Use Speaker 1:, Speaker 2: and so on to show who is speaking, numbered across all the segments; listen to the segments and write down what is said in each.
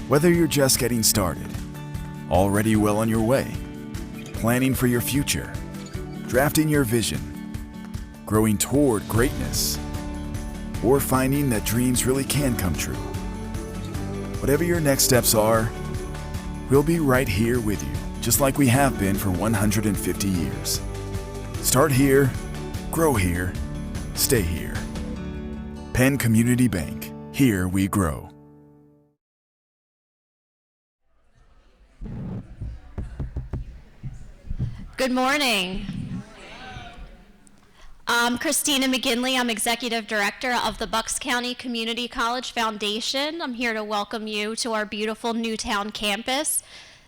Speaker 1: Whether you're just getting started, already well on your way, planning for your future, drafting your vision, growing toward greatness, or finding that dreams really can come true. Whatever your next steps are, we'll be right here with you, just like we have been for 150 years. Start here, grow here, stay here. Penn Community Bank. Here we grow.
Speaker 2: Good morning. I'm Christina McGinley. I'm Executive Director of the Bucks County Community College Foundation. I'm here to welcome you to our beautiful Newtown campus.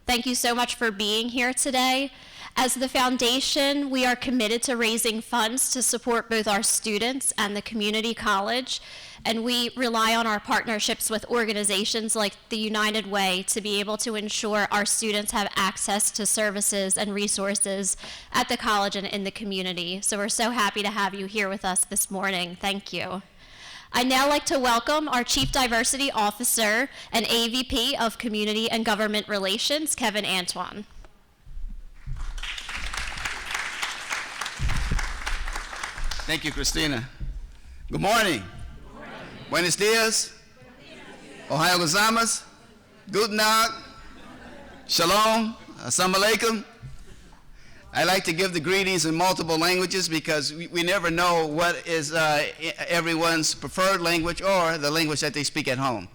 Speaker 2: Thank you so much for being here today. As the foundation, we are committed to raising funds to support both our students and the community college, and we rely on our partnerships with organizations like the United Way to be able to ensure our students have access to services and resources at the college and in the community. So we're so happy to have you here with us this morning. Thank you. I'd now like to welcome our Chief Diversity Officer and AVP of Community and Government Relations, Kevin Antoine.
Speaker 3: Thank you, Christina. Good morning. Buenos dias. Ohio gozaimasu. Guten Tag. Shalom. Assalamu alaikum. I like to give the greetings in multiple languages because we never know what is everyone's preferred language or the language that they speak at home.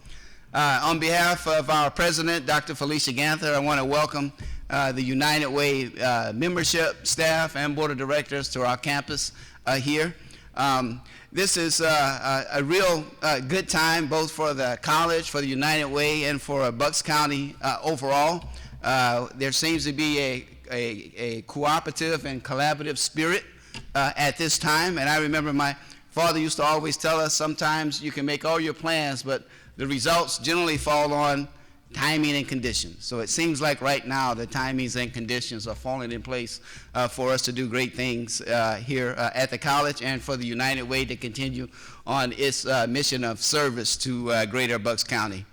Speaker 3: On behalf of our president, Dr. Felicia Ganther, I want to welcome the United Way membership, staff, and board of directors to our campus here. This is a real good time both for the college, for the United Way, and for Bucks County overall. There seems to be a cooperative and collaborative spirit at this time, and I remember my father used to always tell us sometimes you can make all your plans, but the results generally fall on timing and conditions. So it seems like right now the timings and conditions are falling in place for us to do great things here at the college and for the United Way to continue on its mission of service to greater Bucks County.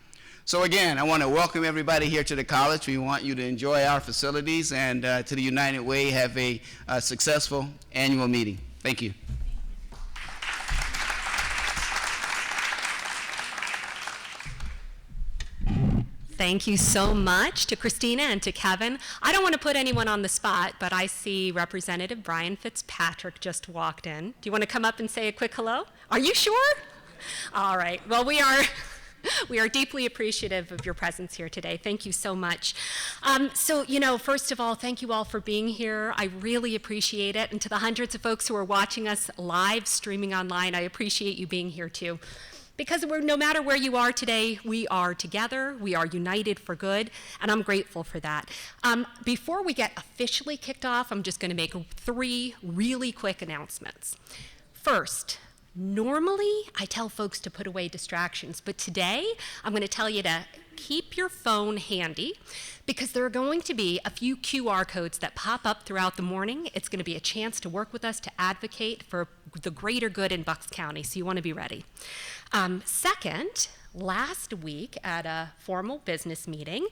Speaker 3: So again, I want to welcome everybody here to the college. We want you to enjoy our facilities and to the United Way have a successful annual meeting. Thank you.
Speaker 4: Thank you so much to Christina and to Kevin. I don't want to put anyone on the spot, but I see Representative Brian Fitzpatrick just walked in. Do you want to come up and say a quick hello? Are you sure? All right. Well, we are deeply appreciative of your presence here today. Thank you so much. First of all, thank you all for being here. I really appreciate it. And to the hundreds of folks who are watching us live streaming online, I appreciate you being here too. Because no matter where you are today, we are together, we are united for good, and I'm grateful for that. Before we get officially kicked off, I'm just going to make 3 really quick announcements. First, normally I tell folks to put away distractions, but today I'm going to tell you to keep your phone handy because there are going to be a few QR codes that pop up throughout the morning. It's going to be a chance to work with us to advocate for the greater good in Bucks County, so you want to be ready. Second, last week at a formal business meeting,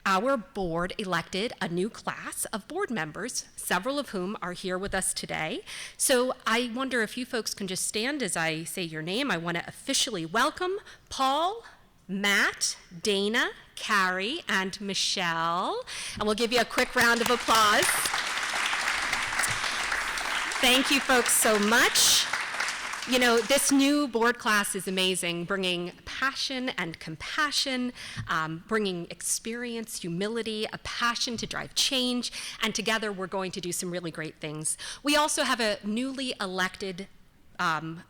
Speaker 4: our board elected a new class of board members, several of whom are here with us today. So I wonder if you folks can just stand as I say your name. I want to officially welcome Paul, Matt, Dana, Carrie, and Michelle. And we'll give you a quick round of applause. Thank you folks so much. You know, this new board class is amazing, bringing passion and compassion, bringing experience, humility, a passion to drive change, and together we're going to do some really great things. We also have a newly elected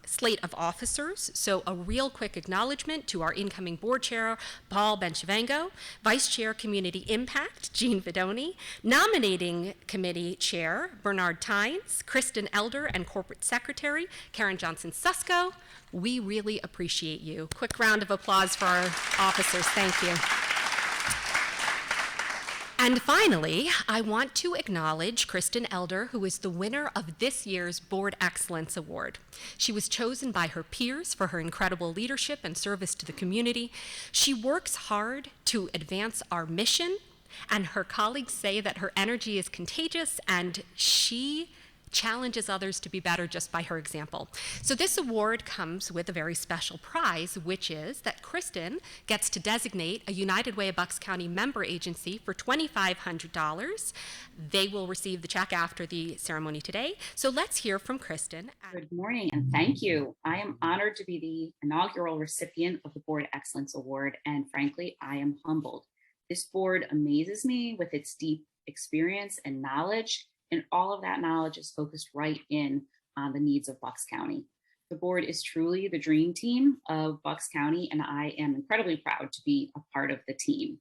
Speaker 4: slate of officers. So a real quick acknowledgement to our incoming board chair, Paul Benchavango, Vice Chair Community Impact, Jean Vidoni, Nominating Committee Chair, Bernard Tynes, Kristen Elder, and Corporate Secretary, Karen Johnson-Susko. We really appreciate you. Quick round of applause for our officers. Thank you. And finally, I want to acknowledge Kristen Elder, who is the winner of this year's Board Excellence Award. She was chosen by her peers for her incredible leadership and service to the community. She works hard to advance our mission, and her colleagues say that her energy is contagious, and she challenges others to be better just by her example. So this award comes with a very special prize, which is that Kristen gets to designate a United Way of Bucks County member agency for $2,500. They will receive the check after the ceremony today. So let's hear from Kristen.
Speaker 5: Good morning and thank you. I am honored to be the inaugural recipient of the Board Excellence Award, and frankly, I am humbled. This board amazes me with its deep experience and knowledge, and all of that knowledge is focused right in on the needs of Bucks County. The board is truly the dream team of Bucks County, and I am incredibly proud to be a part of the team.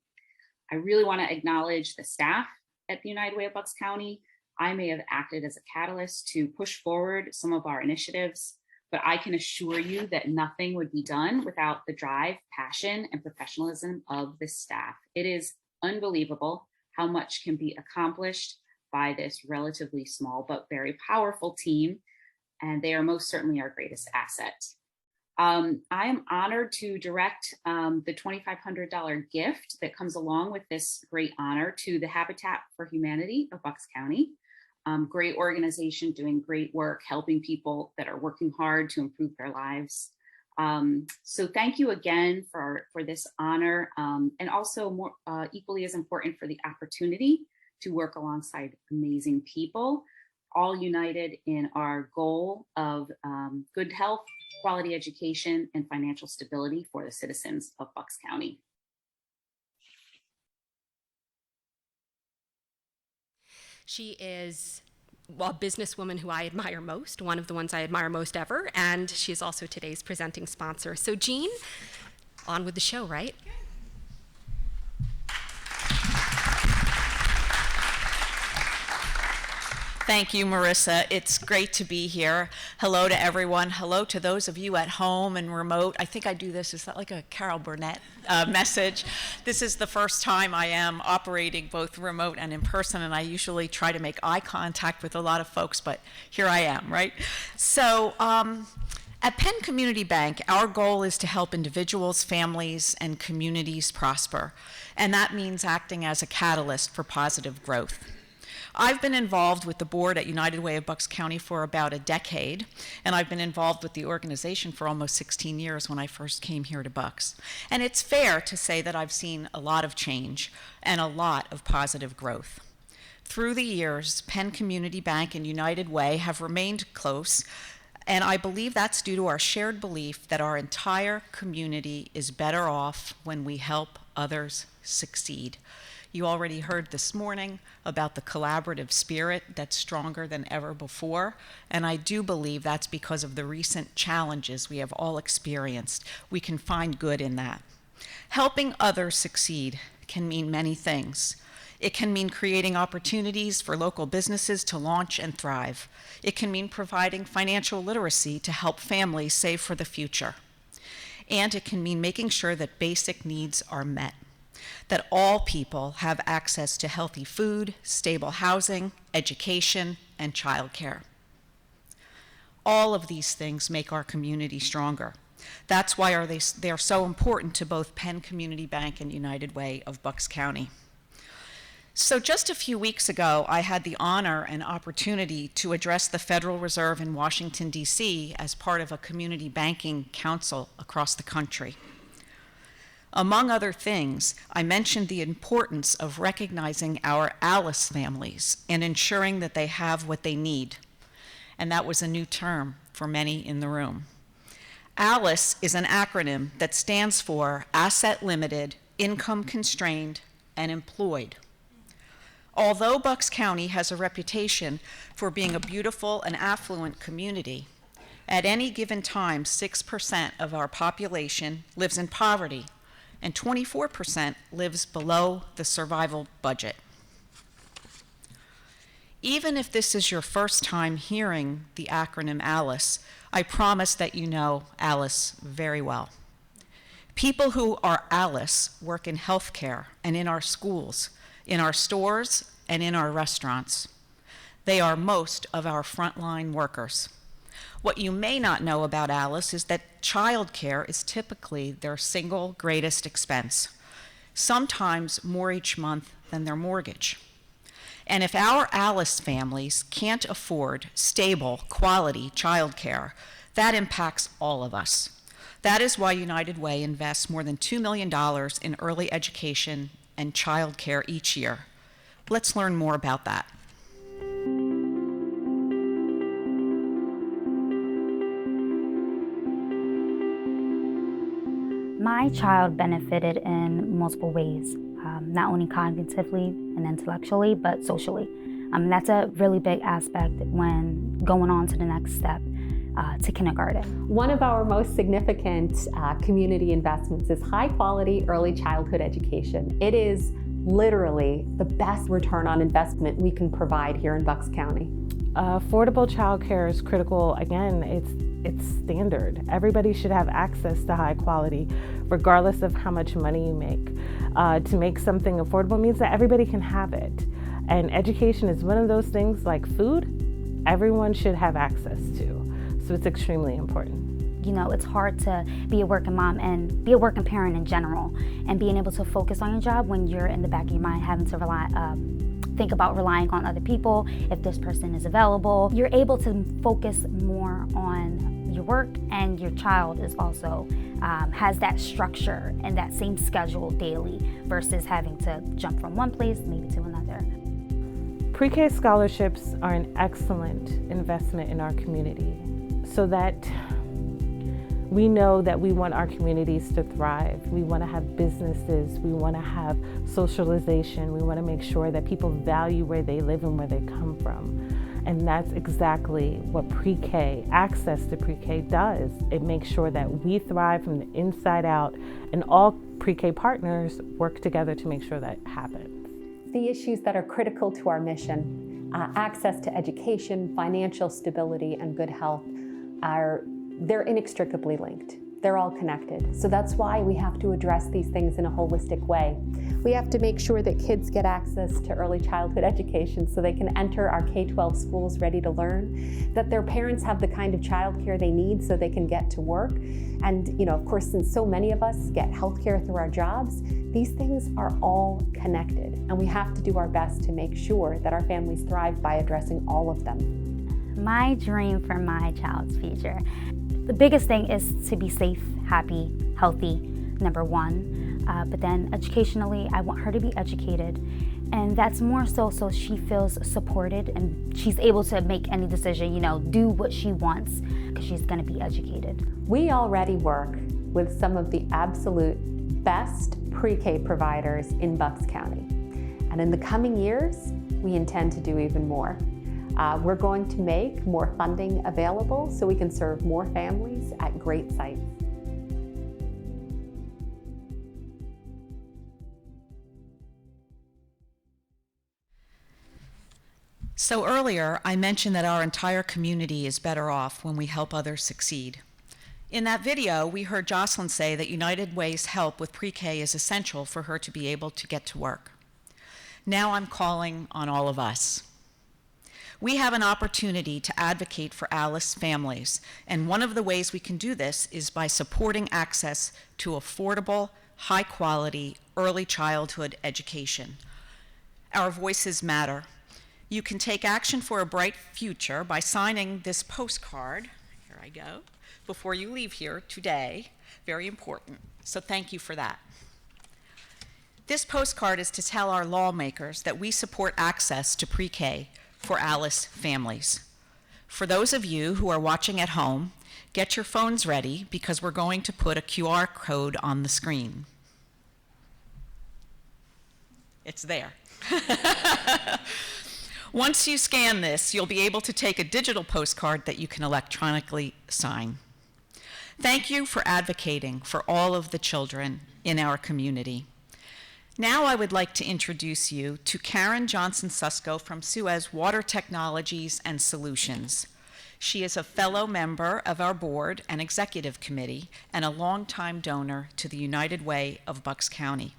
Speaker 5: I really want to acknowledge the staff at the United Way of Bucks County. I may have acted as a catalyst to push forward some of our initiatives, but I can assure you that nothing would be done without the drive, passion, and professionalism of the staff. It is unbelievable how much can be accomplished by this relatively small but very powerful team, and they are most certainly our greatest asset. I am honored to direct the $2,500 gift that comes along with this great honor to the Habitat for Humanity of Bucks County. Great organization doing great work, helping people that are working hard to improve their lives. So thank you again for this honor, and also more equally as important for the opportunity to work alongside amazing people, all united in our goal of good health, quality education, and financial stability for the citizens of Bucks County.
Speaker 4: She is a businesswoman who I admire most, one of the ones I admire most ever, and she is also today's presenting sponsor. So Jean, on with the show, right?
Speaker 6: Thank you, Marissa. It's great to be here. Hello to everyone. Hello to those of you at home and remote. I think I do this, is that like a Carol Burnett message? This is the first time I am operating both remote and in person, and I usually try to make eye contact with a lot of folks, but here I am, right? So at Penn Community Bank, our goal is to help individuals, families, and communities prosper, and that means acting as a catalyst for positive growth. I've been involved with the board at United Way of Bucks County for about a decade, and I've been involved with the organization for almost 16 years when I first came here to Bucks. And it's fair to say that I've seen a lot of change and a lot of positive growth. Through the years, Penn Community Bank and United Way have remained close, and I believe that's due to our shared belief that our entire community is better off when we help others succeed. You already heard this morning about the collaborative spirit that's stronger than ever before, and I do believe that's because of the recent challenges we have all experienced. We can find good in that. Helping others succeed can mean many things. It can mean creating opportunities for local businesses to launch and thrive. It can mean providing financial literacy to help families save for the future. And it can mean making sure that basic needs are met, that all people have access to healthy food, stable housing, education, and childcare. All of these things make our community stronger. That's why they are so important to both Penn Community Bank and United Way of Bucks County. So just a few weeks ago, I had the honor and opportunity to address the Federal Reserve in Washington, D.C. as part of a community banking council across the country. Among other things, I mentioned the importance of recognizing our ALICE families and ensuring that they have what they need. And that was a new term for many in the room. ALICE is an acronym that stands for Asset Limited, Income Constrained, and Employed. Although Bucks County has a reputation for being a beautiful and affluent community, at any given time, 6% of our population lives in poverty, and 24% lives below the survival budget. Even if this is your first time hearing the acronym ALICE, I promise that you know ALICE very well. People who are ALICE work in healthcare and in our schools, in our stores, and in our restaurants. They are most of our frontline workers. What you may not know about Alice is that childcare is typically their single greatest expense, sometimes more each month than their mortgage. And if our Alice families can't afford stable, quality childcare, that impacts all of us. That is why United Way invests more than $2 million in early education and childcare each year. Let's learn more about that.
Speaker 7: My child benefited in multiple ways, not only cognitively and intellectually, but socially. That's a really big aspect when going on to the next step, to kindergarten.
Speaker 8: One of our most significant community investments is high quality early childhood education. It is literally the best return on investment we can provide here in Bucks County.
Speaker 9: Affordable childcare is critical. Again, it's standard. Everybody should have access to high quality, regardless of how much money you make. To make something affordable means that everybody can have it. And education is one of those things like food, everyone should have access to. So it's extremely important.
Speaker 7: You know, it's hard to be a working mom and be a working parent in general, and being able to focus on your job when you're in the back of your mind having to think about relying on other people, if this person is available. You're able to focus more on your work, and your child is also has that structure and that same schedule daily versus having to jump from one place maybe to another.
Speaker 9: Pre-K scholarships are an excellent investment in our community, so that we know that we want our communities to thrive. We want to have businesses, we want to have socialization, we want to make sure that people value where they live and where they come from. And that's exactly what pre-K, access to pre-K does. It makes sure that we thrive from the inside out, and all pre-K partners work together to make sure that happens.
Speaker 8: The issues that are critical to our mission, access to education, financial stability, and good health, they're inextricably linked. They're all connected. So that's why we have to address these things in a holistic way. We have to make sure that kids get access to early childhood education so they can enter our K-12 schools ready to learn, that their parents have the kind of childcare they need so they can get to work. And, you know, of course, since so many of us get healthcare through our jobs, these things are all connected. And we have to do our best to make sure that our families thrive by addressing all of them.
Speaker 7: My dream for my child's future, the biggest thing is to be safe, happy, healthy, number one. But then educationally, I want her to be educated. And that's more so she feels supported and she's able to make any decision, you know, do what she wants, because she's gonna be educated.
Speaker 8: We already work with some of the absolute best pre-K providers in Bucks County. And in the coming years, we intend to do even more. We're going to make more funding available so we can serve more families at great sites.
Speaker 6: So earlier, I mentioned that our entire community is better off when we help others succeed. In that video, we heard Jocelyn say that United Way's help with pre-K is essential for her to be able to get to work. Now I'm calling on all of us. We have an opportunity to advocate for Alice families, and one of the ways we can do this is by supporting access to affordable, high-quality, early childhood education. Our voices matter. You can take action for a bright future by signing this postcard. Here I go. Before you leave here today. Very important. So thank you for that. This postcard is to tell our lawmakers that we support access to pre-K for Alice families. For those of you who are watching at home, get your phones ready because we're going to put a QR code on the screen. It's there. Once you scan this, you'll be able to take a digital postcard that you can electronically sign. Thank you for advocating for all of the children in our community. Now I would like to introduce you to Karen Johnson-Susko from Suez Water Technologies and Solutions. She is a fellow member of our board and executive committee and a longtime donor to the United Way of Bucks County.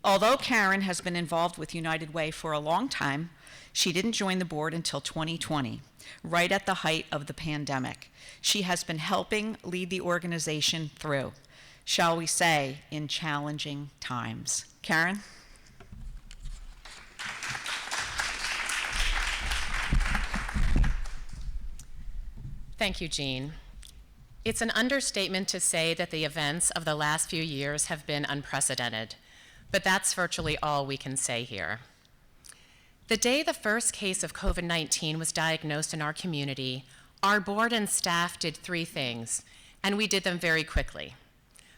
Speaker 6: Although Karen has been involved with United Way for a long time, she didn't join the board until 2020, right at the height of the pandemic. She has been helping lead the organization through, shall we say, in challenging times. Karen?
Speaker 10: Thank you, Jean. It's an understatement to say that the events of the last few years have been unprecedented, but that's virtually all we can say here. The day the first case of COVID-19 was diagnosed in our community, our board and staff did 3 things, and we did them very quickly.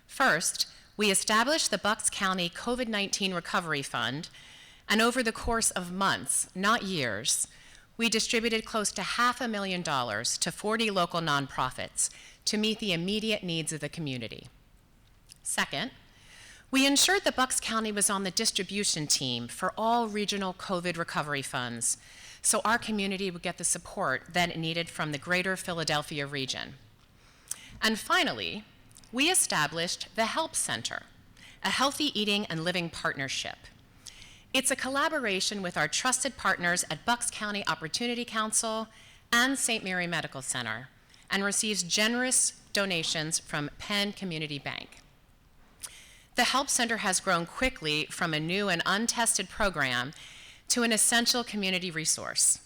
Speaker 10: First, we established the Bucks County COVID-19 Recovery Fund, and over the course of months, not years, we distributed close to $500,000 to 40 local nonprofits to meet the immediate needs of the community. Second, we ensured that Bucks County was on the distribution team for all regional COVID recovery funds, so our community would get the support that it needed from the greater Philadelphia region. And finally, we established the Help Center, a healthy eating and living partnership. It's a collaboration with our trusted partners at Bucks County Opportunity Council and St. Mary Medical Center, and receives generous donations from Penn Community Bank. The Help Center has grown quickly from a new and untested program to an essential community resource.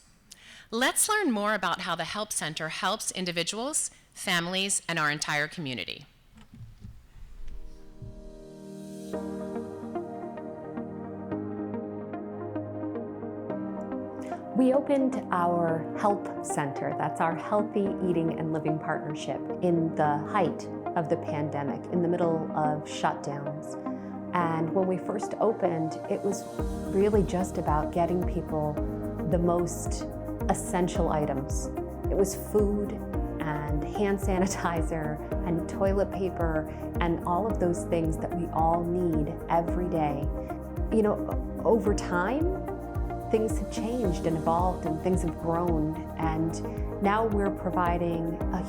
Speaker 10: Let's learn more about how the Help Center helps individuals, families, and our entire community.
Speaker 8: We opened our Help Center, that's our Healthy Eating and Living Partnership, in the height of the pandemic, in the middle of shutdowns. And when we first opened, it was really just about getting people the most essential items. It was food and hand sanitizer and toilet paper and all of those things that we all need every day. You know, over time, things have changed and evolved and things have grown, and now we're providing a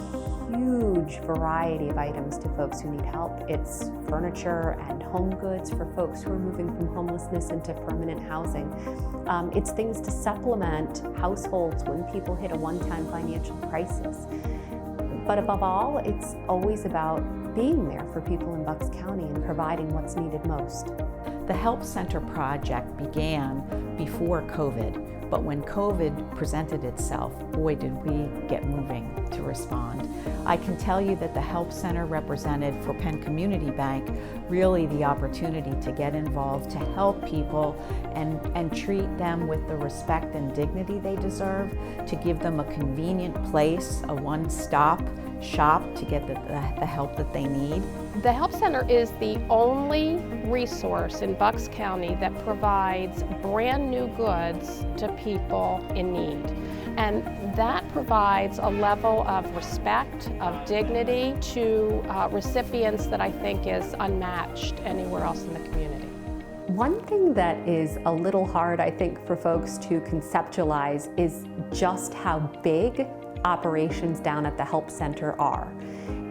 Speaker 8: huge variety of items to folks who need help. It's furniture and home goods for folks who are moving from homelessness into permanent housing. It's things to supplement households when people hit a one-time financial crisis. But above all, it's always about being there for people in Bucks County and providing what's needed most.
Speaker 11: The Help Center project began before COVID, but when COVID presented itself, boy, did we get moving to respond. I can tell you that the Help Center represented for Penn Community Bank really the opportunity to get involved, to help people and treat them with the respect and dignity they deserve, to give them a convenient place, a one-stop shop to get the help that they need.
Speaker 12: The Help Center is the only resource in Bucks County that provides brand new goods to people in need. And that provides a level of respect, of dignity to recipients that I think is unmatched anywhere else in the community.
Speaker 8: One thing that is a little hard, I think, for folks to conceptualize is just how big operations down at the Help Center are.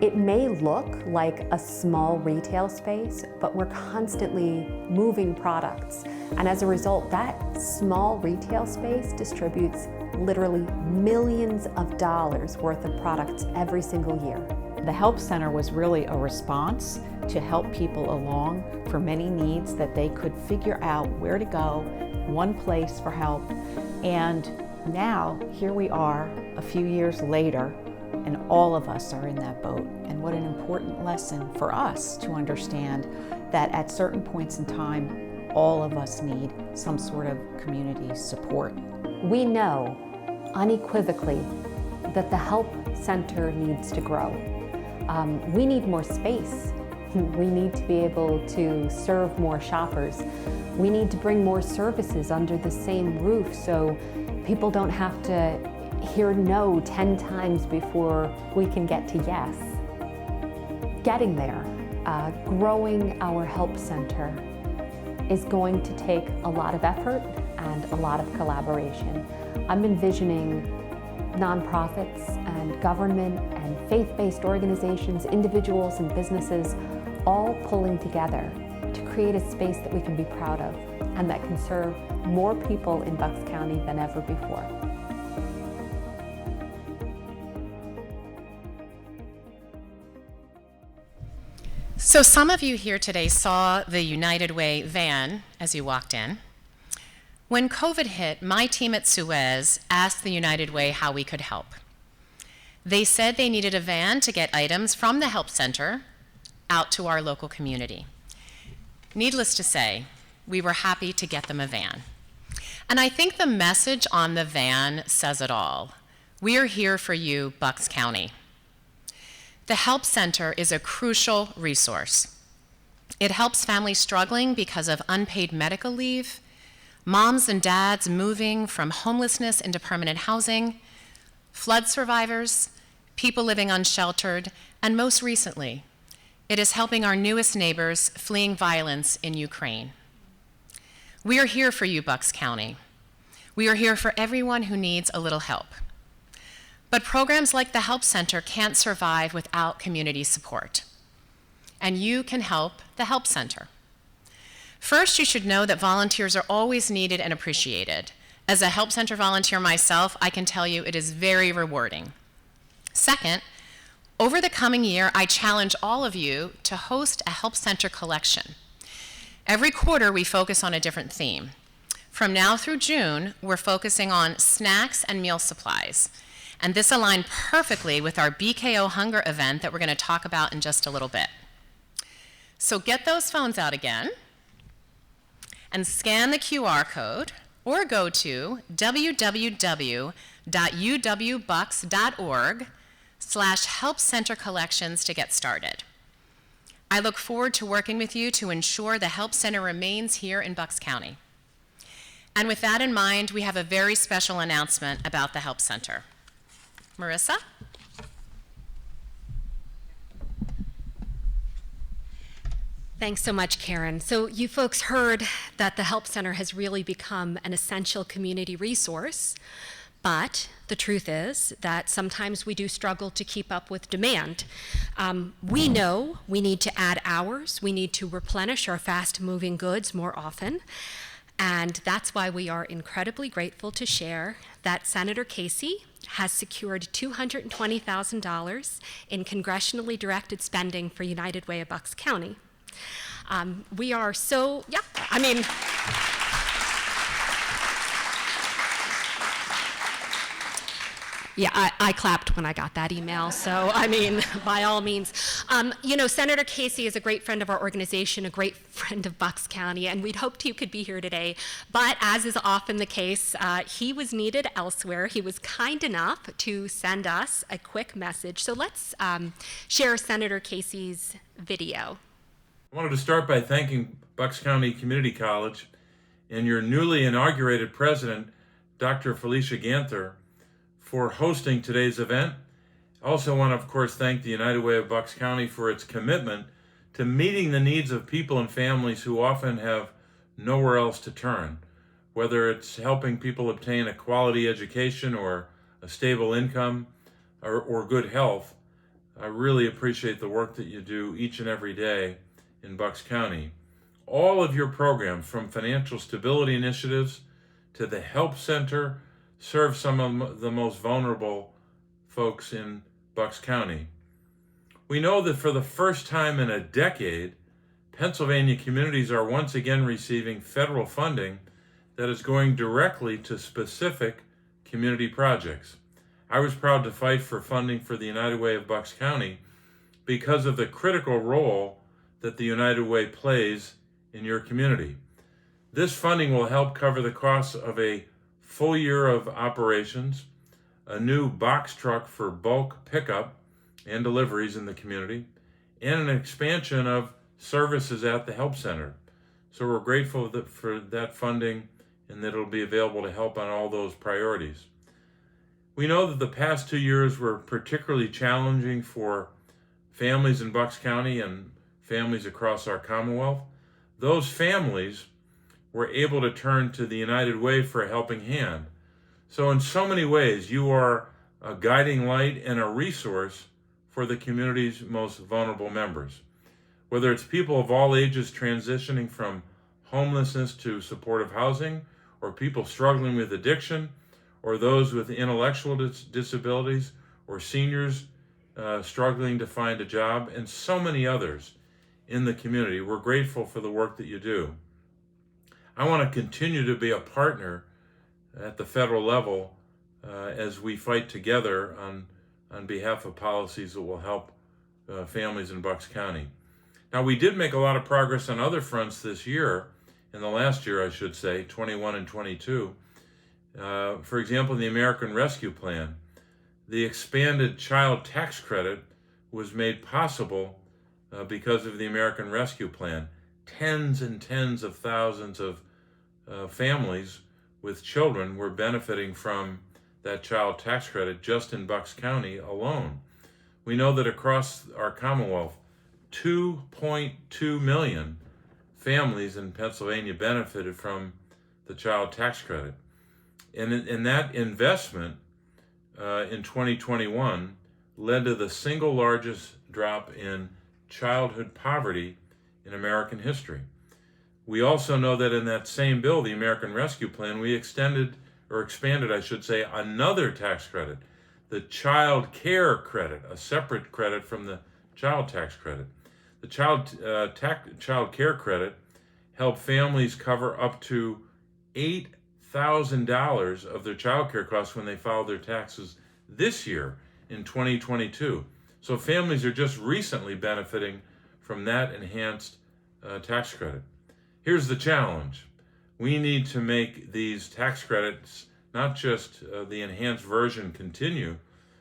Speaker 8: It may look like a small retail space, but we're constantly moving products. And as a result, that small retail space distributes literally millions of dollars worth of products every single year.
Speaker 11: The Help Center was really a response to help people along for many needs that they could figure out where to go, one place for help. And now, here we are a few years later, and all of us are in that boat. And what an important lesson for us to understand that at certain points in time, all of us need some sort of community support.
Speaker 8: We know unequivocally that the Help Center needs to grow. We need more space. We need to be able to serve more shoppers. We need to bring more services under the same roof so people don't have to hear no 10 times before we can get to yes. Getting there, growing our Help Center is going to take a lot of effort and a lot of collaboration. I'm envisioning nonprofits and government and faith-based organizations, individuals and businesses all pulling together to create a space that we can be proud of and that can serve more people in Bucks County than ever before.
Speaker 10: So some of you here today saw the United Way van as you walked in. When COVID hit, my team at Suez asked the United Way how we could help. They said they needed a van to get items from the help center out to our local community. Needless to say, we were happy to get them a van. And I think the message on the van says it all. We are here for you, Bucks County. The Help Center is a crucial resource. It helps families struggling because of unpaid medical leave, moms and dads moving from homelessness into permanent housing, flood survivors, people living unsheltered, and most recently, it is helping our newest neighbors fleeing violence in Ukraine. We are here for you, Bucks County. We are here for everyone who needs a little help. But programs like the Help Center can't survive without community support. And you can help the Help Center. First, you should know that volunteers are always needed and appreciated. As a Help Center volunteer myself, I can tell you it is very rewarding. Second, over the coming year, I challenge all of you to host a Help Center collection. Every quarter, we focus on a different theme. From now through June, we're focusing on snacks and meal supplies. And this aligned perfectly with our BKO Hunger event that we're going to talk about in just a little bit. So get those phones out again and scan the QR code or go to www.uwbucks.org/helpcentercollections to get started. I look forward to working with you to ensure the Help Center remains here in Bucks County. And with that in mind, we have a very special announcement about the Help Center. Marissa?
Speaker 4: Thanks so much, Karen. So you folks heard that the Help Center has really become an essential community resource, but the truth is that sometimes we do struggle to keep up with demand. We know we need to add hours, we need to replenish our fast-moving goods more often, and that's why we are incredibly grateful to share that Senator Casey has secured $220,000 in congressionally directed spending for United Way of Bucks County. We are so, yeah, I mean, yeah, I clapped when I got that email, so I mean, by all means. You know, Senator Casey is a great friend of our organization, a great friend of Bucks County, and we'd hoped you could be here today, but as is often the case, he was needed elsewhere. He was kind enough to send us a quick message, so let's share Senator Casey's video.
Speaker 13: I wanted to start by thanking Bucks County Community College and your newly inaugurated president, Dr. Felicia Ganther, for hosting today's event. I also want to, of course, thank the United Way of Bucks County for its commitment to meeting the needs of people and families who often have nowhere else to turn, whether it's helping people obtain a quality education or a stable income or good health. I really appreciate the work that you do each and every day in Bucks County. All of your programs, from financial stability initiatives to the Help Center, serve some of the most vulnerable folks in Bucks County. We know that for the first time in a decade, Pennsylvania communities are once again receiving federal funding that is going directly to specific community projects. I was proud to fight for funding for the United Way of Bucks County because of the critical role that the United Way plays in your community. This funding will help cover the costs of a full year of operations, a new box truck for bulk pickup and deliveries in the community, and an expansion of services at the Help Center. So we're grateful for that funding and that it'll be available to help on all those priorities. We know that the past 2 years were particularly challenging for families in Bucks County and families across our Commonwealth. Those families were able to turn to the United Way for a helping hand. So in so many ways, you are a guiding light and a resource for the community's most vulnerable members. whether it's people of all ages transitioning from homelessness to supportive housing, or people struggling with addiction, or those with intellectual disabilities, or seniors struggling to find a job, and so many others in the community. We're grateful for the work that you do. I want to continue to be a partner at the federal level as we fight together on behalf of policies that will help families in Bucks County. Now, we did make a lot of progress on other fronts this year, in the last year, I should say, 21 and 22. For example, the American Rescue Plan, the expanded child tax credit was made possible because of the American Rescue Plan. Tens and tens of thousands of families with children were benefiting from that child tax credit just in Bucks County alone. We know that across our Commonwealth, 2.2 million families in Pennsylvania benefited from the child tax credit. And that investment in 2021 led to the single largest drop in childhood poverty in American history. We also know that in that same bill, the American Rescue Plan, we expanded, I should say, another tax credit, the child care credit, a separate credit from the child tax credit. The child care credit helped families cover up to $8,000 of their child care costs when they filed their taxes this year in 2022. So families are just recently benefiting from that enhanced tax credit. Here's the challenge. We need to make these tax credits, not just the enhanced version, continue,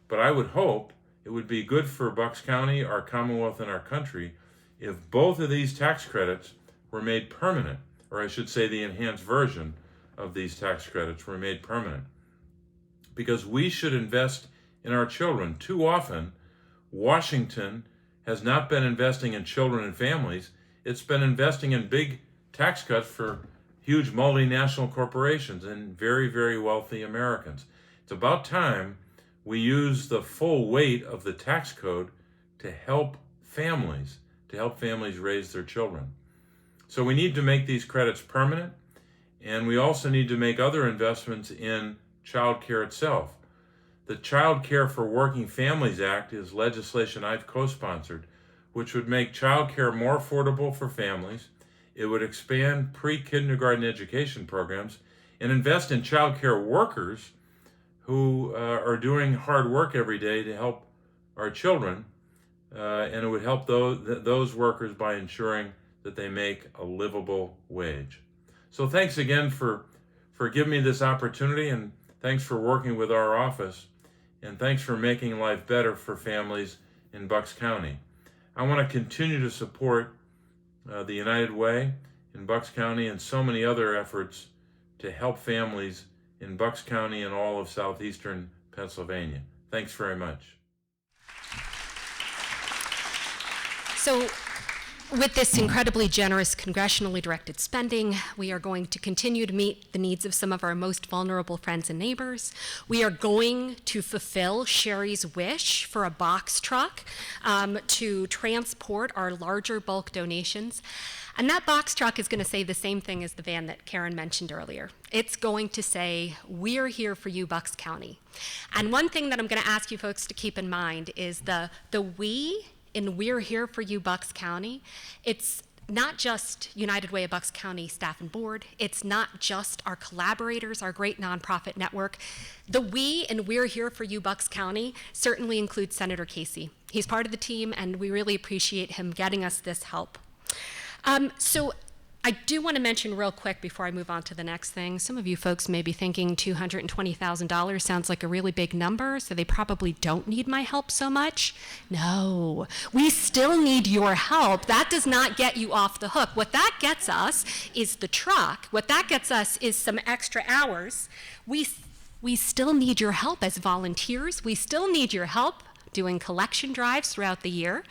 Speaker 13: but I would hope it would be good for Bucks County, our Commonwealth, and our country if both of these tax credits were made permanent, or I should say the enhanced version of these tax credits were made permanent. Because we should invest in our children. Too often, Washington has not been investing in children and families. It's been investing in big tax cuts for huge multinational corporations and very, very wealthy Americans. It's about time we use the full weight of the tax code to help families raise their children. So we need to make these credits permanent, and we also need to make other investments in child care itself. The Child Care for Working Families Act is legislation I've co-sponsored, which would make child care more affordable for families. It would expand pre-kindergarten education programs and invest in child care workers who are doing hard work every day to help our children, and it would help those workers by ensuring that they make a livable wage. So thanks again for giving me this opportunity, and thanks for working with our office, and thanks for making life better for families in Bucks County. I want to continue to support the United Way in Bucks County and so many other efforts to help families in Bucks County and all of southeastern Pennsylvania. Thanks very much.
Speaker 4: So, with this incredibly generous congressionally directed spending, we are going to continue to meet the needs of some of our most vulnerable friends and neighbors. We are going to fulfill Sherry's wish for a box truck to transport our larger bulk donations. And that box truck is going to say the same thing as the van that Karen mentioned earlier. It's going to say, "We're here for you, Bucks County." And one thing that I'm going to ask you folks to keep in mind is the we in "We're here for you, Bucks County." It's not just United Way of Bucks County staff and board. It's not just our collaborators, our great nonprofit network. The we in "We're here for you, Bucks County" certainly includes Senator Casey. He's part of the team, and we really appreciate him getting us this help. So I do want to mention real quick before I move on to the next thing, some of you folks may be thinking $220,000 sounds like a really big number, so they probably don't need my help so much. No, we still need your help. That does not get you off the hook. What that gets us is the truck. What that gets us is some extra hours. We still need your help as volunteers. We still need your help doing collection drives throughout the year.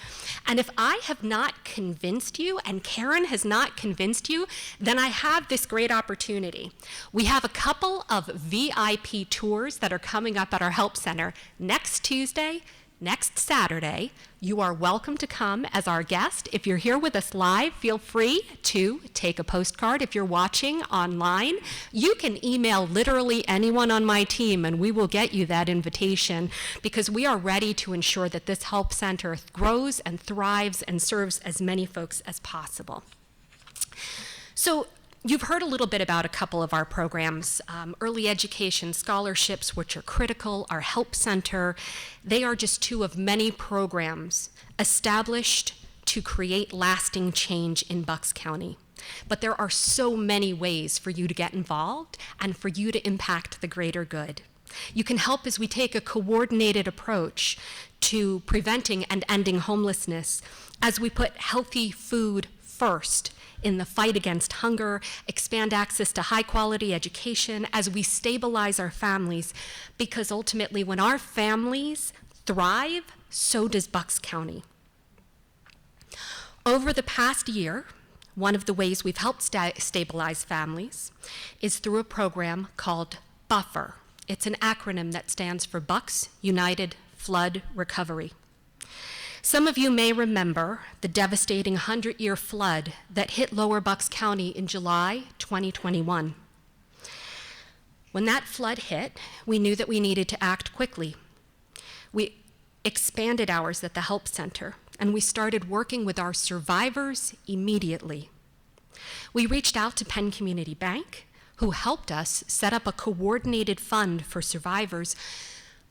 Speaker 4: And if I have not convinced you, and Karen has not convinced you, then I have this great opportunity. We have a couple of VIP tours that are coming up at our Help Center next Tuesday, next Saturday. You are welcome to come as our guest. If you're here with us live, feel free to take a postcard. If you're watching online, you can email literally anyone on my team and we will get you that invitation, because we are ready to ensure that this help center grows and thrives and serves as many folks as possible. So you've heard a little bit about a couple of our programs, early education scholarships, which are critical, our help center. They are just two of many programs established to create lasting change in Bucks County. But there are so many ways for you to get involved and for you to impact the greater good. You can help as we take a coordinated approach to preventing and ending homelessness, as we put healthy food first in the fight against hunger, expand access to high-quality education, as we stabilize our families, because ultimately when our families thrive, so does Bucks County. Over the past year, one of the ways we've helped stabilize families is through a program called BUFFER. It's an acronym that stands for Bucks United Flood Recovery. Some of you may remember the devastating 100-year flood that hit Lower Bucks County in July 2021. When that flood hit, we knew that we needed to act quickly. We expanded hours at the help center, and we started working with our survivors immediately. We reached out to Penn Community Bank, who helped us set up a coordinated fund for survivors,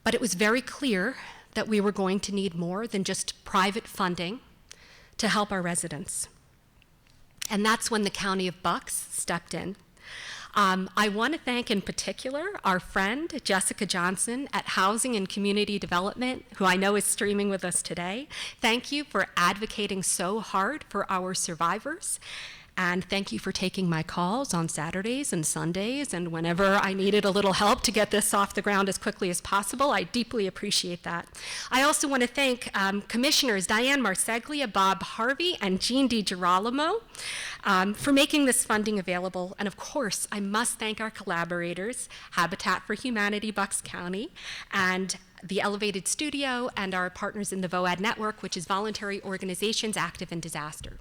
Speaker 4: but it was very clear that we were going to need more than just private funding to help our residents. And that's when the County of Bucks stepped in. I want to thank in particular our friend Jessica Johnson at Housing and Community Development, who I know is streaming with us today. Thank you for advocating so hard for our survivors. And thank you for taking my calls on Saturdays and Sundays and whenever I needed a little help to get this off the ground as quickly as possible. I deeply appreciate that. I also want to thank Commissioners Diane Marseglia, Bob Harvey, and Jean DiGirolamo for making this funding available. And of course, I must thank our collaborators, Habitat for Humanity Bucks County, and the Elevated Studio, and our partners in the VOAD Network, which is Voluntary Organizations Active in Disaster.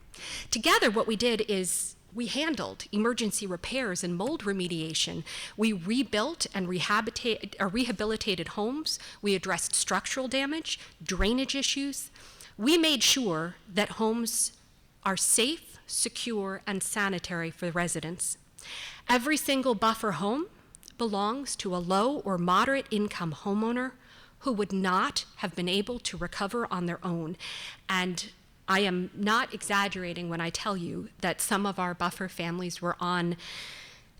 Speaker 4: Together, what we did is we handled emergency repairs and mold remediation. We rebuilt and rehabilitated homes. We addressed structural damage, drainage issues. We made sure that homes are safe, secure, and sanitary for the residents. Every single buffer home belongs to a low or moderate income homeowner who would not have been able to recover on their own. And I am not exaggerating when I tell you that some of our buffer families were on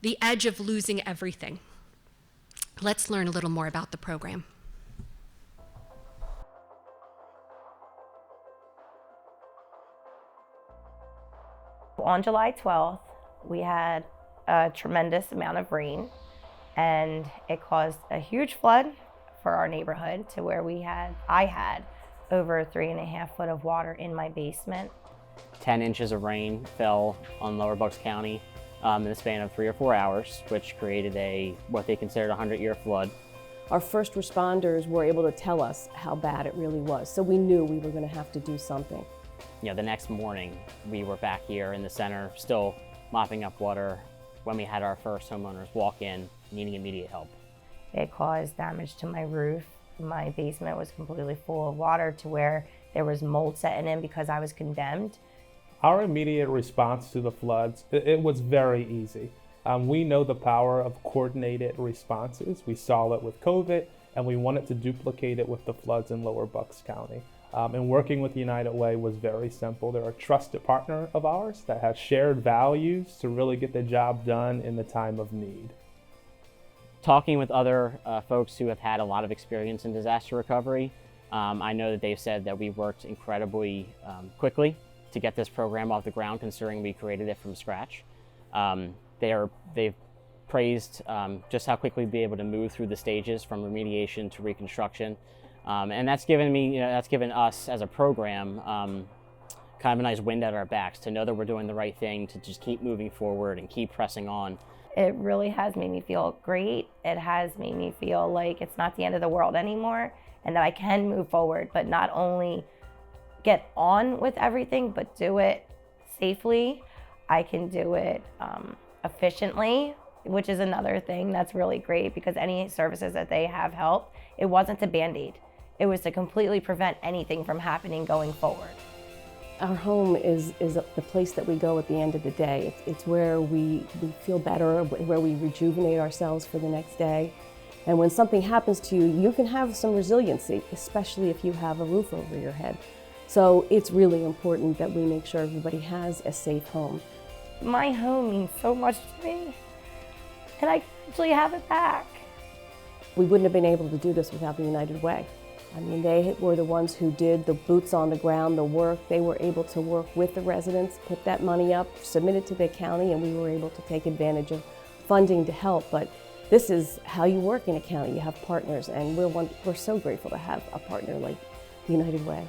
Speaker 4: the edge of losing everything. Let's learn a little more about the program.
Speaker 14: On July 12th, we had a tremendous amount of rain, and it caused a huge flood for our neighborhood, to where I had over 3.5 foot of water in my basement.
Speaker 15: 10 inches of rain fell on Lower Bucks County in the span of 3 or 4 hours, which created what they considered a 100-year flood.
Speaker 16: Our first responders were able to tell us how bad it really was, so we knew we were going to have to do something.
Speaker 15: The next morning, we were back here in the center, still mopping up water, when we had our first homeowners walk in, needing immediate help.
Speaker 14: It caused damage to my roof. My basement was completely full of water, to where there was mold setting in because I was condemned.
Speaker 17: Our immediate response to the floods, it was very easy. We know the power of coordinated responses. We saw it with COVID, and we wanted to duplicate it with the floods in Lower Bucks County. And working with United Way was very simple. They're a trusted partner of ours that has shared values to really get the job done in the time of need.
Speaker 15: Talking with other folks who have had a lot of experience in disaster recovery, I know that they've said that we worked incredibly quickly to get this program off the ground, considering we created it from scratch. They've praised just how quickly we'd be able to move through the stages from remediation to reconstruction. And that's given us as a program kind of a nice wind at our backs to know that we're doing the right thing, to just keep moving forward and keep pressing on.
Speaker 14: It really has made me feel great. It has made me feel like it's not the end of the world anymore and that I can move forward, but not only get on with everything, but do it safely. I can do it efficiently, which is another thing that's really great, because any services that they have helped, it wasn't a Band-Aid. It was to completely prevent anything from happening going forward.
Speaker 16: Our home is the place that we go at the end of the day. It's where we feel better, where we rejuvenate ourselves for the next day. And when something happens to you, you can have some resiliency, especially if you have a roof over your head. So it's really important that we make sure everybody has a safe home.
Speaker 14: My home means so much to me, and I actually have it back.
Speaker 16: We wouldn't have been able to do this without the United Way. I mean, they were the ones who did the boots on the ground, the work. They were able to work with the residents, put that money up, submit it to the county, and we were able to take advantage of funding to help. But this is how you work in a county. You have partners, and we're so grateful to have a partner like the United Way.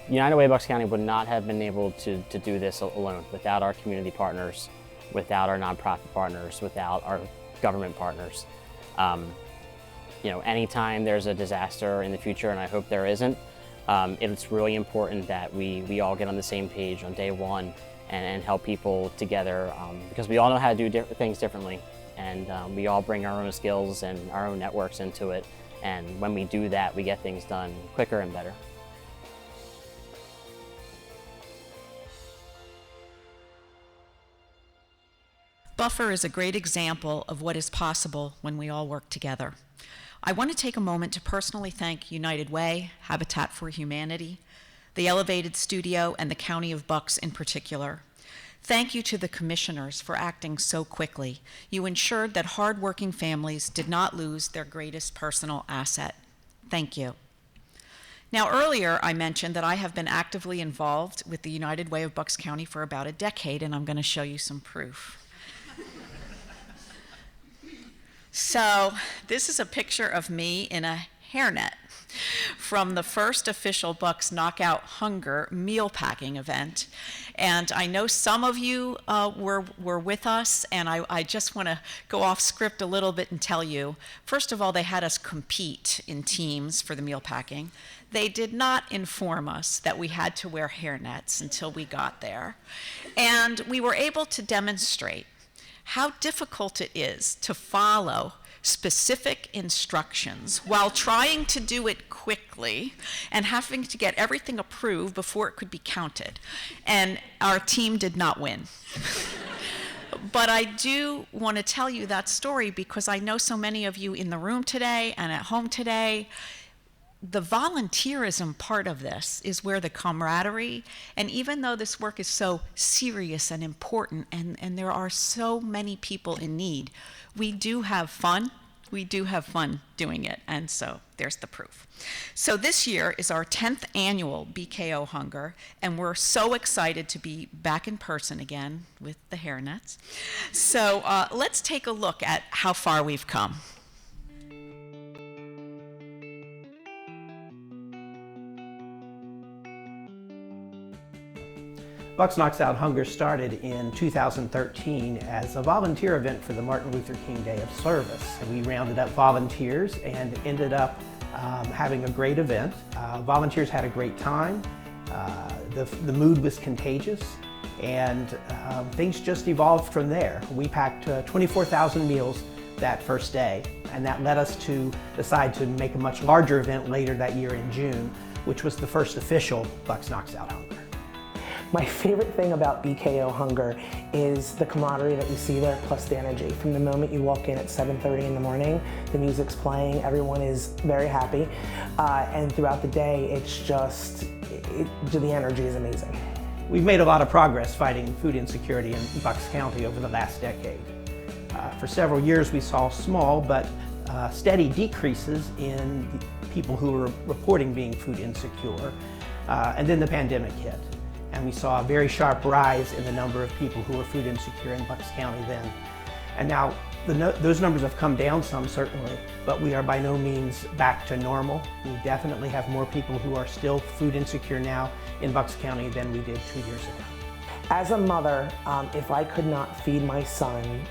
Speaker 15: United Way Bucks County would not have been able to do this alone without our community partners, without our nonprofit partners, without our government partners. You know, anytime there's a disaster in the future, and I hope there isn't, it's really important that we all get on the same page on day one and help people together, because we all know how to do things differently, and we all bring our own skills and our own networks into it, and when we do that, we get things done quicker and better.
Speaker 6: Buffer is a great example of what is possible when we all work together. I want to take a moment to personally thank United Way, Habitat for Humanity, the Elevated Studio, and the County of Bucks in particular. Thank you to the commissioners for acting so quickly. You ensured that hardworking families did not lose their greatest personal asset. Thank you. Now, earlier I mentioned that I have been actively involved with the United Way of Bucks County for about a decade, and I'm going to show you some proof. So this is a picture of me in a hairnet from the first official Bucks Knockout Hunger meal packing event. And I know some of you were with us, and I just want to go off script a little bit and tell you, first of all, they had us compete in teams for the meal packing. They did not inform us that we had to wear hairnets until we got there. And we were able to demonstrate how difficult it is to follow specific instructions while trying to do it quickly and having to get everything approved before it could be counted. And our team did not win. But I do want to tell you that story because I know so many of you in the room today and at home today. The volunteerism part of this is where the camaraderie, and even though this work is so serious and important, and there are so many people in need, we do have fun. We do have fun doing it, and so there's the proof. So this year is our 10th annual BKO Hunger, and we're so excited to be back in person again with the hairnets. So let's take a look at how far we've come.
Speaker 18: Bucks Knocks Out Hunger started in 2013 as a volunteer event for the Martin Luther King Day of Service. And we rounded up volunteers and ended up having a great event. Volunteers had a great time. The mood was contagious, and things just evolved from there. We packed 24,000 meals that first day, and that led us to decide to make a much larger event later that year in June, which was the first official Bucks Knocks Out Hunger.
Speaker 19: My favorite thing about BKO Hunger is the camaraderie that we see there, plus the energy. From the moment you walk in at 7:30 in the morning, the music's playing, everyone is very happy, and throughout the day, it's just, the energy is amazing.
Speaker 18: We've made a lot of progress fighting food insecurity in Bucks County over the last decade. For several years, we saw small but steady decreases in people who were reporting being food insecure, and then the pandemic hit. And we saw a very sharp rise in the number of people who were food insecure in Bucks County then. And now Those numbers have come down some, certainly, but we are by no means back to normal. We definitely have more people who are still food insecure now in Bucks County than we did 2 years ago.
Speaker 19: As a mother, if I could not feed my son,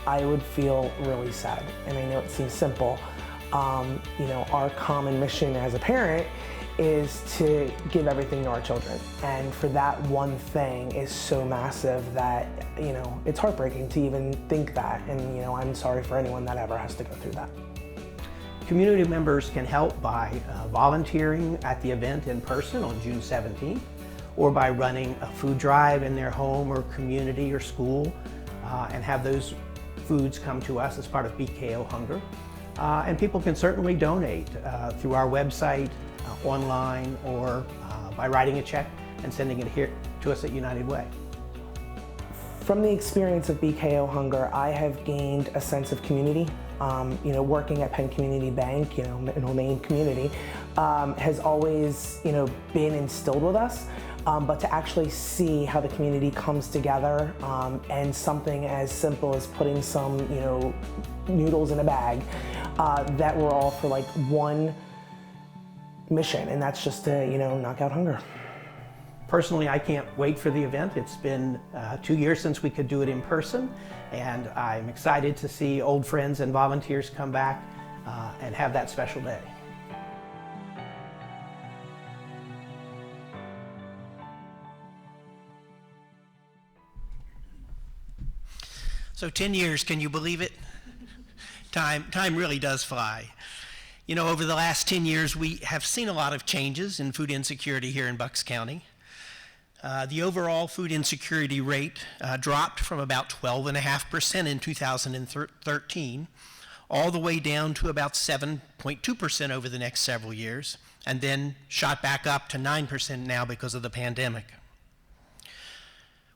Speaker 19: I would feel really sad. And I know it seems simple. Our common mission as a parent is to give everything to our children. And for that one thing is so massive that, it's heartbreaking to even think that. And, I'm sorry for anyone that ever has to go through that.
Speaker 18: Community members can help by volunteering at the event in person on June 17th, or by running a food drive in their home or community or school, and have those foods come to us as part of BKO Hunger. And people can certainly donate through our website, online, or by writing a check and sending it here to us at United Way.
Speaker 19: From the experience of BKO Hunger, I have gained a sense of community. Working at Penn Community Bank, in a main community, has always, been instilled with us. But to actually see how the community comes together, and something as simple as putting some, noodles in a bag, that we're all for like one mission, and that's just to, knock out hunger.
Speaker 18: Personally, I can't wait for the event. It's been 2 years since we could do it in person, and I'm excited to see old friends and volunteers come back and have that special day.
Speaker 20: So 10 years, can you believe it? Time really does fly. Over the last 10 years, we have seen a lot of changes in food insecurity here in Bucks County. The overall food insecurity rate dropped from about 12.5% in 2013 all the way down to about 7.2% over the next several years, and then shot back up to 9% now because of the pandemic.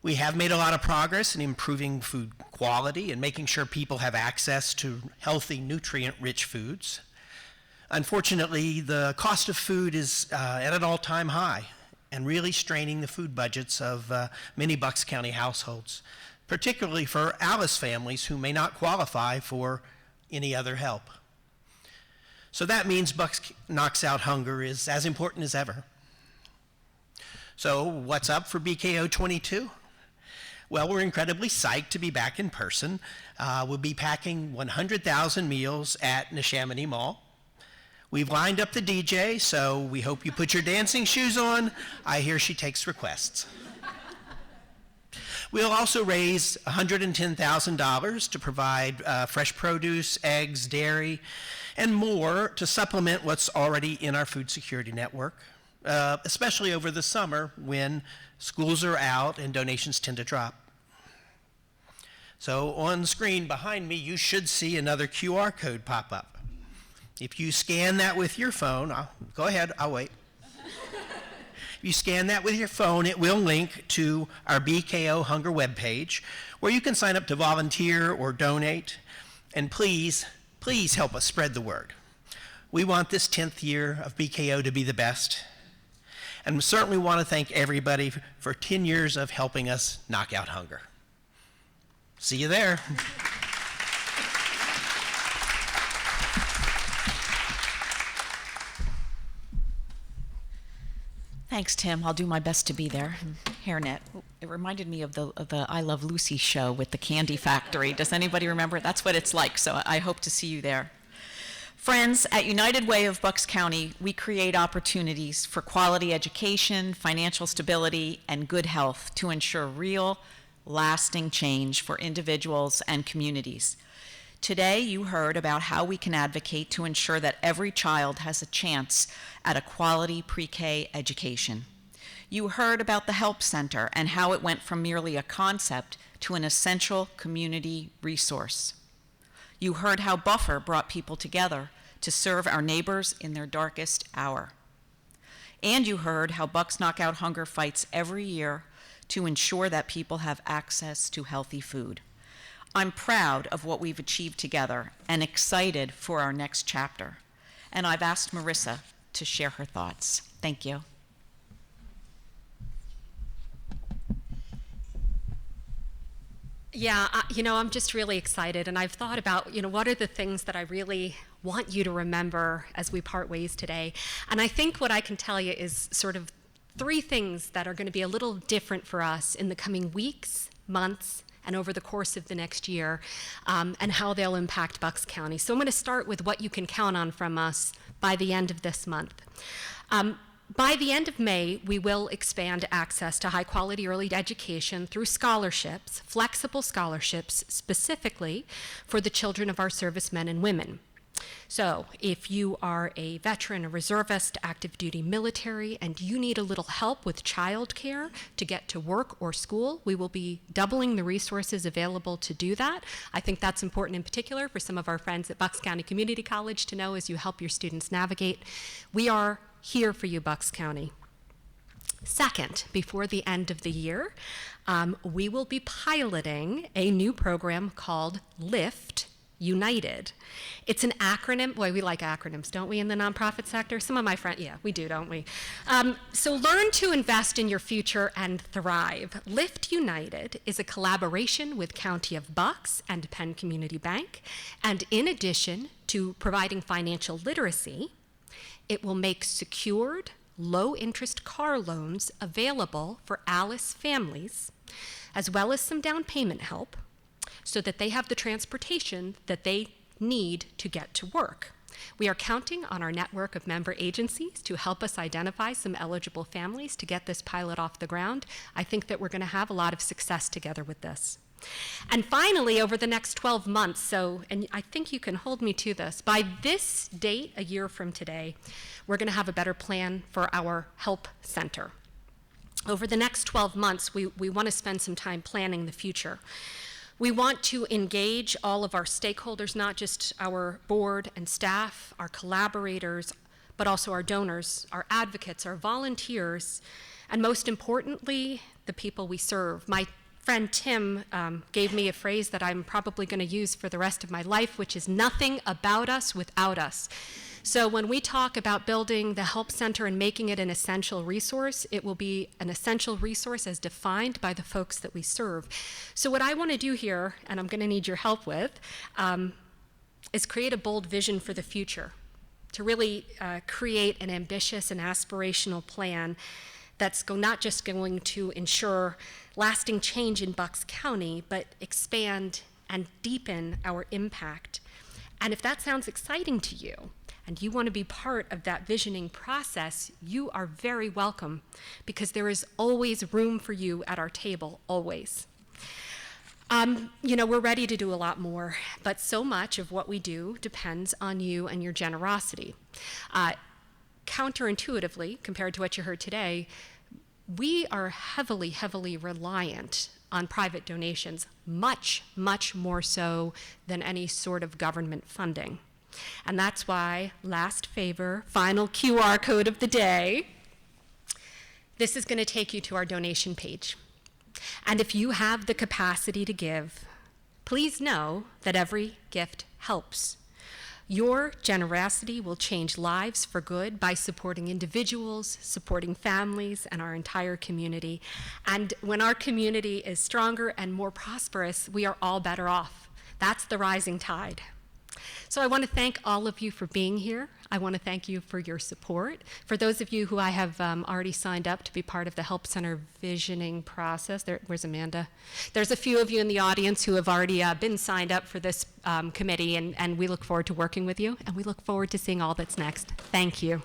Speaker 20: We have made a lot of progress in improving food quality and making sure people have access to healthy, nutrient-rich foods. Unfortunately, the cost of food is at an all-time high and really straining the food budgets of many Bucks County households, particularly for Alice families who may not qualify for any other help. So that means Bucks Knocks Out Hunger is as important as ever. So what's up for BKO 22? Well, we're incredibly psyched to be back in person. We'll be packing 100,000 meals at Neshaminy Mall. We've lined up the DJ, so we hope you put your dancing shoes on. I hear she takes requests. We'll also raise $110,000 to provide fresh produce, eggs, dairy, and more to supplement what's already in our food security network, especially over the summer when schools are out and donations tend to drop. So on the screen behind me, you should see another QR code pop up. If you scan that with your phone, go ahead, I'll wait. If you scan that with your phone, it will link to our BKO Hunger webpage, where you can sign up to volunteer or donate. And please help us spread the word. We want this 10th year of BKO to be the best. And we certainly want to thank everybody for 10 years of helping us knock out hunger. See you there.
Speaker 6: Thanks, Tim. I'll do my best to be there. Hairnet. It reminded me of the I Love Lucy show with the candy factory. Does anybody remember? That's what it's like, so I hope to see you there. Friends, at United Way of Bucks County, we create opportunities for quality education, financial stability, and good health to ensure real, lasting change for individuals and communities. Today, you heard about how we can advocate to ensure that every child has a chance at a quality pre-K education. You heard about the Help Center and how it went from merely a concept to an essential community resource. You heard how Buffer brought people together to serve our neighbors in their darkest hour. And you heard how Bucks Knock Out Hunger fights every year to ensure that people have access to healthy food. I'm proud of what we've achieved together and excited for our next chapter. And I've asked Marissa to share her thoughts. Thank you.
Speaker 4: Yeah, I'm just really excited, and I've thought about, what are the things that I really want you to remember as we part ways today. And I think what I can tell you is sort of 3 things that are going to be a little different for us in the coming weeks, months, and over the course of the next year, and how they'll impact Bucks County. So I'm going to start with what you can count on from us by the end of this month. By the end of May, we will expand access to high-quality early education through scholarships, flexible scholarships, specifically for the children of our servicemen and women. So if you are a veteran, a reservist, active duty military, and you need a little help with childcare to get to work or school, we will be doubling the resources available to do that. I think that's important in particular for some of our friends at Bucks County Community College to know as you help your students navigate. We are here for you, Bucks County. Second, before the end of the year, we will be piloting a new program called Lift United. It's an acronym. Boy, we like acronyms, don't we, in the nonprofit sector? Some of my friends, yeah, we do, don't we? So learn to invest in your future and thrive. Lift United is a collaboration with County of Bucks and Penn Community Bank. And in addition to providing financial literacy, it will make secured, low-interest car loans available for Alice families, as well as some down payment help, so that they have the transportation that they need to get to work. We are counting on our network of member agencies to help us identify some eligible families to get this pilot off the ground. I think that we're going to have a lot of success together with this. And finally, over the next 12 months, and I think you can hold me to this, by this date, a year from today, we're going to have a better plan for our help center. Over the next 12 months, we want to spend some time planning the future. We want to engage all of our stakeholders, not just our board and staff, our collaborators, but also our donors, our advocates, our volunteers, and most importantly, the people we serve. My friend Tim gave me a phrase that I'm probably going to use for the rest of my life, which is nothing about us without us. So when we talk about building the Help Center and making it an essential resource, it will be an essential resource as defined by the folks that we serve. So what I want to do here, and I'm going to need your help with, is create a bold vision for the future, to really create an ambitious and aspirational plan that's not just going to ensure lasting change in Bucks County, but expand and deepen our impact. And if that sounds exciting to you, and you want to be part of that visioning process, you are very welcome, because there is always room for you at our table, always. We're ready to do a lot more, but so much of what we do depends on you and your generosity. Counterintuitively, compared to what you heard today, we are heavily, heavily reliant on private donations, much, much more so than any sort of government funding. And that's why, last favor, final QR code of the day, this is going to take you to our donation page. And if you have the capacity to give, please know that every gift helps. Your generosity will change lives for good by supporting individuals, supporting families, and our entire community. And when our community is stronger and more prosperous, we are all better off. That's the rising tide. So I want to thank all of you for being here. I want to thank you for your support. For those of you who I have already signed up to be part of the Help Center visioning process, where's Amanda? There's a few of you in the audience who have already been signed up for this committee, and we look forward to working with you, and we look forward to seeing all that's next. Thank you.